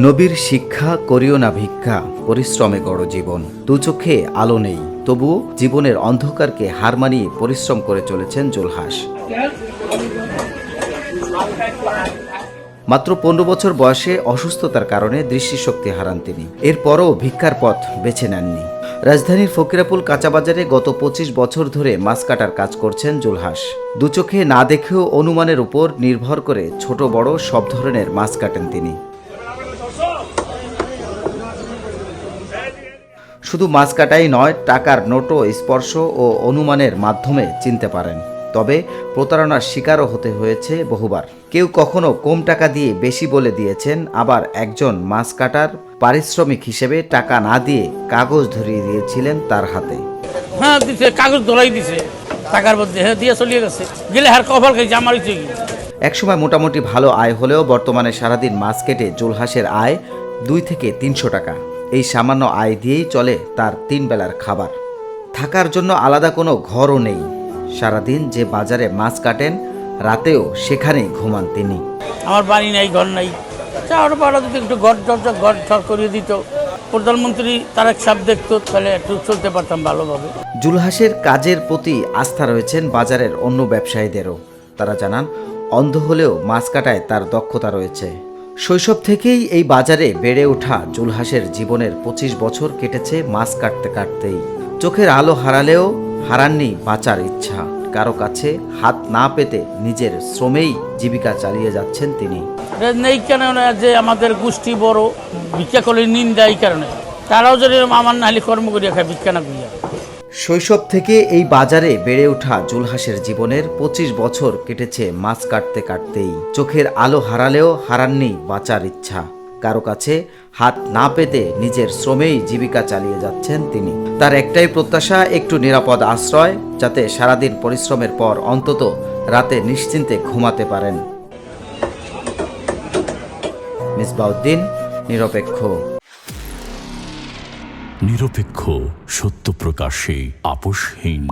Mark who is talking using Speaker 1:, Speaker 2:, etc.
Speaker 1: নবীর শিক্ষা করিও না ভিক্ষা, পরিশ্রমে গড় জীবন। দু চোখে আলো নেই, তবুও জীবনের অন্ধকারকে হার মানিয়ে পরিশ্রম করে চলেছেন জুলহাস। মাত্র 15 বছর বয়সে অসুস্থতার কারণে দৃষ্টিশক্তি হারান তিনি। এরপরও ভিক্ষার পথ বেছে নেননি। রাজধানীর ফকিরাপুল কাঁচাবাজারে গত 25 বছর ধরে মাছ কাটার কাজ করছেন জুলহাস। দু চোখে না দেখেও অনুমানের উপর নির্ভর করে ছোট বড় সব ধরনের মাছ কাটেন তিনি। শুধু মাছ কাটাই নয়, টাকার নোটও স্পর্শ ও অনুমানের মাধ্যমে চিনতে পারেন। তবে প্রতারণার শিকারও হতে হয়েছে বহুবার। কেউ কখনো কম টাকা দিয়ে বেশি বলে দিয়েছেন, আবার একজন মাছ কাটার পারিশ্রমিক হিসেবে টাকা না দিয়ে কাগজ ধরিয়ে দিয়েছিলেন তার হাতে।
Speaker 2: হ্যাঁ দিছে, কাগজ ধরাই দিছে টাকার মধ্যে, হ্যাঁ দিয়ে চলিয়ে গেছে। গেলে হার কপাল খাইছে আমার।
Speaker 1: একসময় মোটামুটি ভালো আয় হলেও বর্তমানে সারাদিন মাছ কেটে জুলহাসের আয় 2 থেকে 300 টাকা। এই সামান্য আয় দিয়েই চলে তার 3 বেলার খাবার। থাকার জন্য আলাদা কোনো ঘরও নেই। সারাদিন যে বাজারে মাছ কাটেন, রাতেও সেখানেই ঘুমান তিনি।
Speaker 2: আমার বাড়ি নাই, ঘর নাই। চাওয়ার পাড়া যদি একটু ঘর ঠর করিয়ে দিত, প্রধানমন্ত্রী তারেক সাহেব দেখতো, তাহলে একটু চলতে পারতাম ভালোভাবে।
Speaker 1: জুলহাসের কাজের প্রতি আস্থা রয়েছেন বাজারের অন্য ব্যবসায়ীদেরও। তারা জানান, অন্ধ হলেও মাছ কাটায় তার দক্ষতা রয়েছে। শৈশব থেকেই এই বাজারে বেড়ে ওঠা জুলহাসের জীবনের 25 বছর কেটেছে মাছ কাটতে কাটতেই। চোখের আলো হারালেও হারাননি বাঁচার ইচ্ছা। কারো কাছে হাত না পেতে নিজের শ্রমেই জীবিকা চালিয়ে যাচ্ছেন তিনি।
Speaker 2: এই কারণে যে আমাদের গোষ্ঠী বড় ভিক্ষা করে নিন্দা, এই কারণে তারাও যদি আমার নাহলে কর্ম করিয়া খায়, ভিক্ষা না করিয়া।
Speaker 1: শৈশব থেকে এই বাজারে বেড়ে ওঠা জুলহাসের জীবনের 25 বছর কেটেছে মাছ কাটতে কাটতেই। চোখের আলো হারালেও হারাননি বাঁচার ইচ্ছা। কারো কাছে হাত না পেতে নিজের শ্রমেই জীবিকা চালিয়ে যাচ্ছেন তিনি। তার একটাই প্রত্যাশা, একটু নিরাপদ আশ্রয়, যাতে সারাদিন পরিশ্রমের পর অন্তত রাতে নিশ্চিন্তে ঘুমাতে পারেন। মিসবাউদ্দিন, নিরপেক্ষ।
Speaker 3: নিরপেক্ষ, সত্য প্রকাশে আপোষহীন।